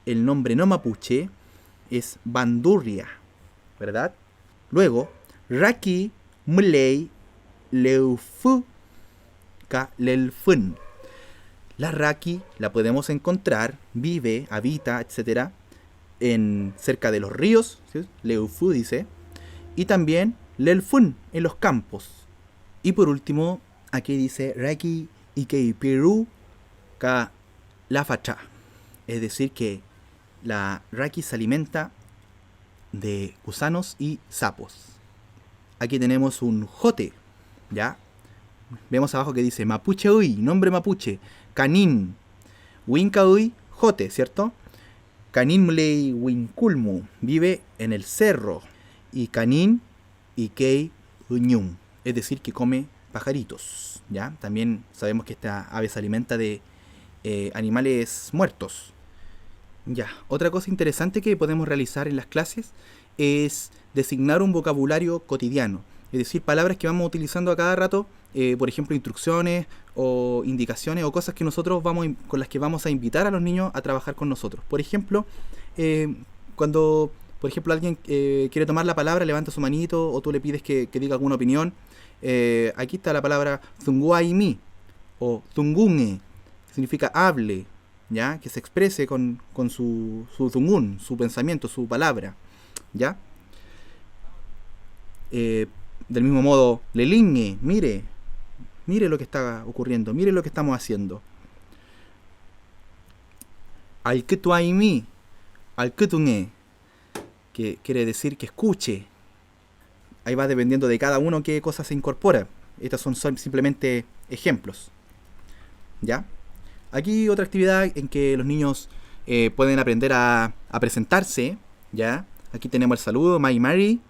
el nombre no mapuche, es bandurria, ¿verdad? Luego, Raki Mulei Leufu Ka Lelfun. La raki la podemos encontrar, vive, habita, etc. cerca de los ríos, ¿sí? Leufu dice, y también Lelfun, en los campos. Y por último, aquí dice Raki Ikeipiru Ka Lafacha, es decir que la raki se alimenta de gusanos y sapos. Aquí tenemos un jote, ¿ya? Vemos abajo que dice Mapuche Uy, nombre mapuche, Canin, Winca Uy, jote, ¿cierto? Canin Mlei Winculmu, vive en el cerro. Y Canin Ikei Uñum, es decir, que come pajaritos, ¿ya? También sabemos que esta ave se alimenta de animales muertos. Ya, otra cosa interesante que podemos realizar en las clases es designar un vocabulario cotidiano, es decir, palabras que vamos utilizando a cada rato, por ejemplo, instrucciones o indicaciones o cosas que nosotros con las que vamos a invitar a los niños a trabajar con nosotros. Por ejemplo, cuando alguien quiere tomar la palabra, levanta su manito o tú le pides que diga alguna opinión. Aquí está la palabra zunguaimi o zungunge. significa hable, ¿ya? Que se exprese con su tungun, su pensamiento, su palabra, ¿ya? Del mismo modo, lelingue, mire lo que está ocurriendo, mire lo que estamos haciendo. Al que tu aimi, al que tu nge, que quiere decir que escuche. Ahí va dependiendo de cada uno qué cosa se incorpora. Estos son simplemente ejemplos, ¿ya? Aquí otra actividad en que los niños pueden aprender a presentarse, ¿ya? Aquí tenemos el saludo, Mai Mari.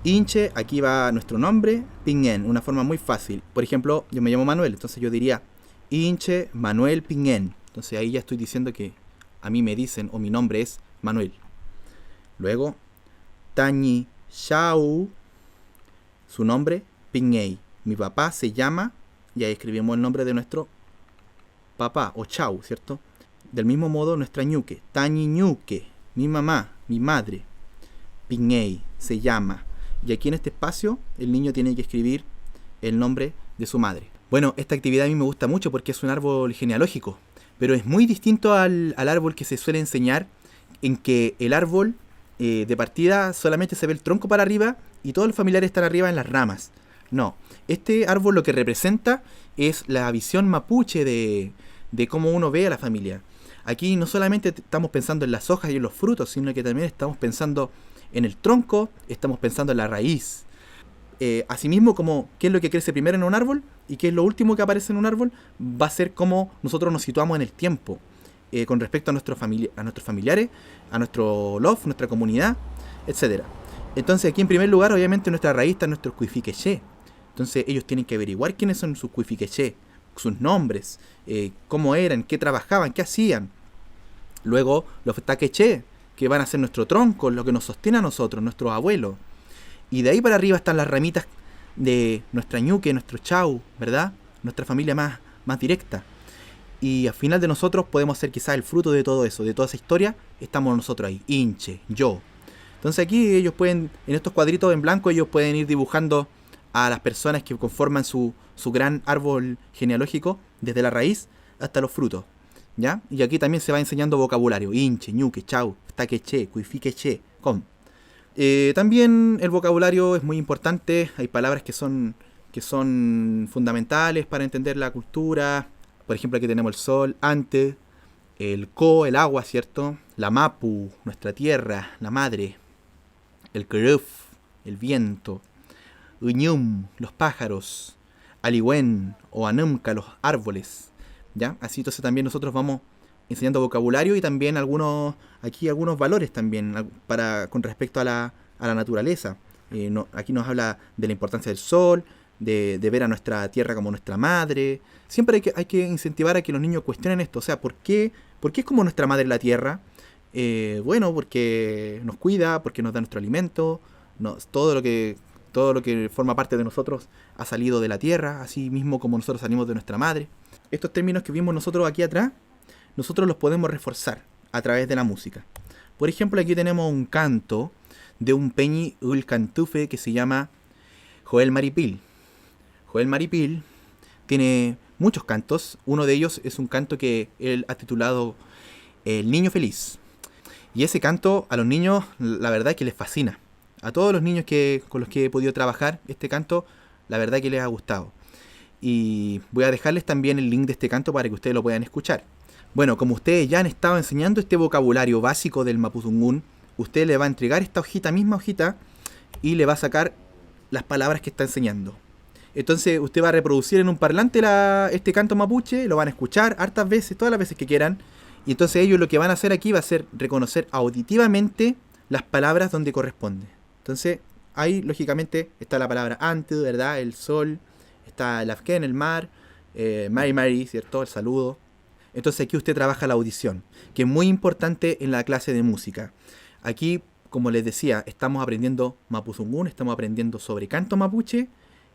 Inche, aquí va nuestro nombre, Pingen, una forma muy fácil. Por ejemplo, yo me llamo Manuel, entonces yo diría Inche Manuel Pingen. Entonces ahí ya estoy diciendo que a mí me dicen, o mi nombre es Manuel. Luego, Tañi Shao, su nombre, Pingei. Mi papá se llama, y ahí escribimos el nombre de nuestro papá, o Chau, ¿cierto? Del mismo modo, nuestra ñuque, Tañi Ñuque, mi mamá, mi madre, Pingei, se llama. Y aquí en este espacio, el niño tiene que escribir el nombre de su madre. Bueno, esta actividad a mí me gusta mucho porque es un árbol genealógico, pero es muy distinto al árbol que se suele enseñar, en que el árbol de partida solamente se ve el tronco para arriba y todos los familiares están arriba en las ramas. No, este árbol lo que representa es la visión mapuche de cómo uno ve a la familia. Aquí no solamente estamos pensando en las hojas y en los frutos, sino que también estamos pensando en el tronco, estamos pensando en la raíz. Asimismo, como qué es lo que crece primero en un árbol y qué es lo último que aparece en un árbol, va a ser cómo nosotros nos situamos en el tiempo. Con respecto a nuestros familiares, a nuestro love, nuestra comunidad, etc. Entonces aquí en primer lugar, obviamente nuestra raíz está en nuestros cuifiqueché. Entonces ellos tienen que averiguar quiénes son sus cuifiqueché, sus nombres, cómo eran, qué trabajaban, qué hacían. Luego los taqueché, que van a ser nuestro tronco, lo que nos sostiene a nosotros, nuestros abuelos. Y de ahí para arriba están las ramitas de nuestra ñuque, nuestro chau, ¿verdad? Nuestra familia más directa. Y al final de nosotros podemos ser quizás el fruto de todo eso, de toda esa historia, estamos nosotros ahí, Inche, yo. Entonces aquí ellos pueden, en estos cuadritos en blanco, ellos pueden ir dibujando a las personas que conforman su gran árbol genealógico, desde la raíz hasta los frutos, ¿ya? Y aquí también se va enseñando vocabulario, Inche, ñuque, chau, taqueche, cuifiqueche, com. También el vocabulario es muy importante, hay palabras que son fundamentales para entender la cultura. Por ejemplo, aquí tenemos el sol, ante, el co, el agua, ¿cierto? La mapu, nuestra tierra, la madre. El kruf, el viento. Uñum, los pájaros. Aliwen o anumka, los árboles. ¿Ya? Así entonces también nosotros vamos enseñando vocabulario y también algunos valores también con respecto a la naturaleza. Aquí nos habla de la importancia del sol, de ver a nuestra tierra como nuestra madre. Siempre hay que incentivar a que los niños cuestionen esto. O sea, ¿por qué es como nuestra madre la tierra? Bueno, porque nos cuida, porque nos da nuestro alimento. Todo lo que forma parte de nosotros ha salido de la tierra, así mismo como nosotros salimos de nuestra madre. Estos términos que vimos nosotros aquí atrás, nosotros los podemos reforzar a través de la música. Por ejemplo, aquí tenemos un canto de un peñi ulcantufe que se llama Joel Maripil. Joel Maripil tiene muchos cantos. Uno de ellos es un canto que él ha titulado El Niño Feliz. Y ese canto a los niños, la verdad es que les fascina. A todos los niños con los que he podido trabajar este canto, la verdad es que les ha gustado. Y voy a dejarles también el link de este canto para que ustedes lo puedan escuchar. Bueno, como ustedes ya han estado enseñando este vocabulario básico del mapudungún, usted le va a entregar esta misma hojita, y le va a sacar las palabras que está enseñando. Entonces usted va a reproducir en un parlante este canto mapuche, lo van a escuchar hartas veces, todas las veces que quieran, y entonces ellos lo que van a hacer aquí va a ser reconocer auditivamente las palabras donde corresponde. Entonces ahí lógicamente está la palabra ante, ¿verdad? El sol, está el afken, el mar, Mari Mari, ¿cierto? El saludo. Entonces aquí usted trabaja la audición, que es muy importante en la clase de música. Aquí, como les decía, estamos aprendiendo mapuzungún, estamos aprendiendo sobre canto mapuche,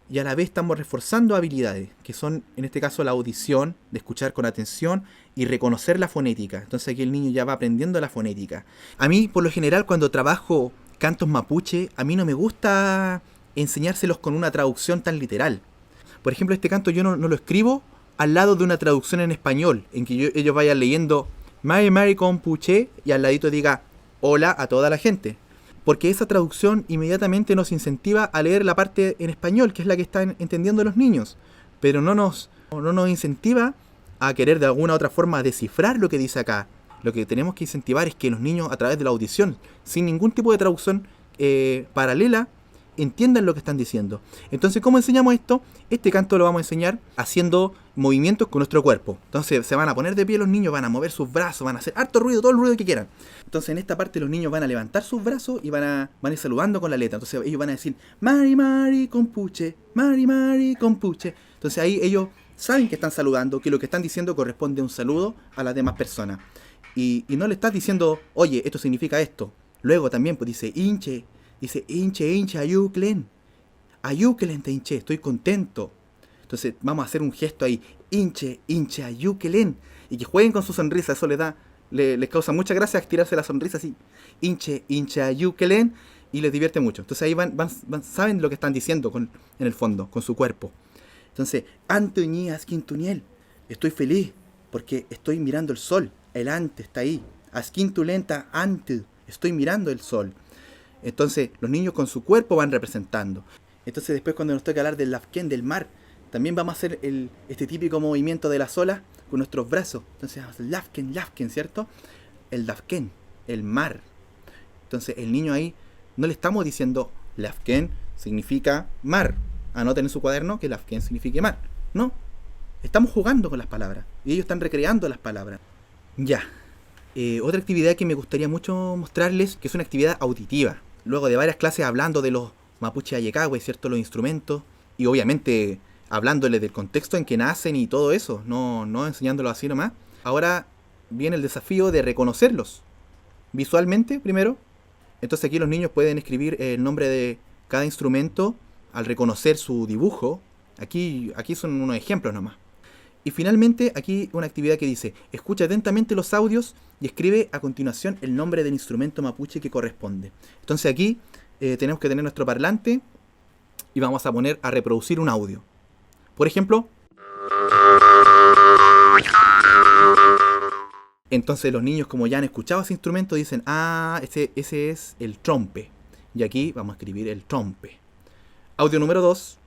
y a la vez estamos reforzando habilidades, que son en este caso la audición, de escuchar con atención y reconocer la fonética. Entonces aquí el niño ya va aprendiendo la fonética. A mí, por lo general, cuando trabajo cantos mapuche, a mí no me gusta enseñárselos con una traducción tan literal. Por ejemplo, este canto yo no lo escribo al lado de una traducción en español, en que ellos vayan leyendo Mari Mari Compuche y al ladito diga hola a toda la gente. Porque esa traducción inmediatamente nos incentiva a leer la parte en español, que es la que están entendiendo los niños. Pero no nos incentiva a querer de alguna u otra forma descifrar lo que dice acá. Lo que tenemos que incentivar es que los niños, a través de la audición, sin ningún tipo de traducción paralela, entiendan lo que están diciendo. Entonces, ¿cómo enseñamos esto? Este canto lo vamos a enseñar haciendo movimientos con nuestro cuerpo. Entonces, se van a poner de pie los niños, van a mover sus brazos, van a hacer harto ruido, todo el ruido que quieran. Entonces, en esta parte los niños van a levantar sus brazos y van a ir saludando con la letra. Entonces, ellos van a decir Mari Mari Compuche, Mari Mari Compuche. Entonces, ahí ellos saben que están saludando, que lo que están diciendo corresponde a un saludo a las demás personas. Y no le estás diciendo, oye, esto significa esto. Luego también pues dice hinche, ayuklen te hinche, estoy contento. Entonces vamos a hacer un gesto ahí, hinche, ayuklen, y que jueguen con su sonrisa. Eso les causa mucha gracia estirarse la sonrisa así, hinche, ayuklen, y les divierte mucho. Entonces ahí saben lo que están diciendo en el fondo, con su cuerpo. Entonces, Antoñi Asquintuniel, estoy feliz porque estoy mirando el sol. El ante está ahí. Asquintulenta ante, estoy mirando el sol. Entonces, los niños con su cuerpo van representando. Entonces, después cuando nos toca hablar del lafken, del mar, también vamos a hacer este típico movimiento de las olas con nuestros brazos. Entonces, vamos a hacer lafken, ¿cierto? El lafken, el mar. Entonces, el niño ahí no le estamos diciendo lafken significa mar. Anoten en su cuaderno que lafken significa mar. No, estamos jugando con las palabras y ellos están recreando las palabras. Ya. Otra actividad que me gustaría mucho mostrarles, que es una actividad auditiva. Luego de varias clases hablando de los mapuche ayecahue, ¿cierto? Los instrumentos. Y obviamente hablándoles del contexto en que nacen y todo eso. No enseñándolos así nomás. Ahora viene el desafío de reconocerlos. Visualmente, primero. Entonces aquí los niños pueden escribir el nombre de cada instrumento al reconocer su dibujo. Aquí son unos ejemplos nomás. Y finalmente, aquí una actividad que dice, escucha atentamente los audios y escribe a continuación el nombre del instrumento mapuche que corresponde. Entonces aquí tenemos que tener nuestro parlante y vamos a poner a reproducir un audio. Por ejemplo, entonces los niños, como ya han escuchado ese instrumento, dicen, ese es el trompe. Y aquí vamos a escribir el trompe. Audio número 2.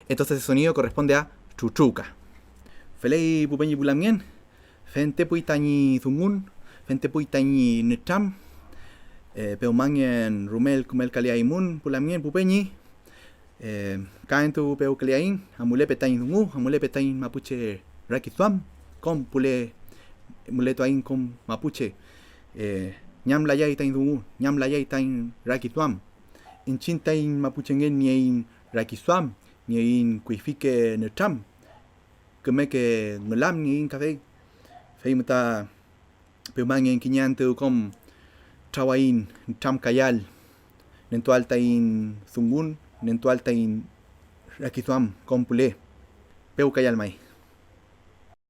Entonces ese sonido corresponde a chuchuca. Felei pupeñi pulamien, fente puitañi zungun, fente puitañi necham, peumangien rumel kumel kaliaimun pulamien pupeñi, kaentu peu kaliain, amule petain zungu, amule petain mapuche rakituam, com pule muleto ain com mapuche, ñam layai tain zungu, ñam layai tain rakituam, inchin tain mapuchengen nien rakisuam, Nien kuifike necham, que ngulam nien café, feimata peumangien kiñante com chawain cham kayal, nentualtain zungun, nentualtain rakituam compule, peu kayal mai.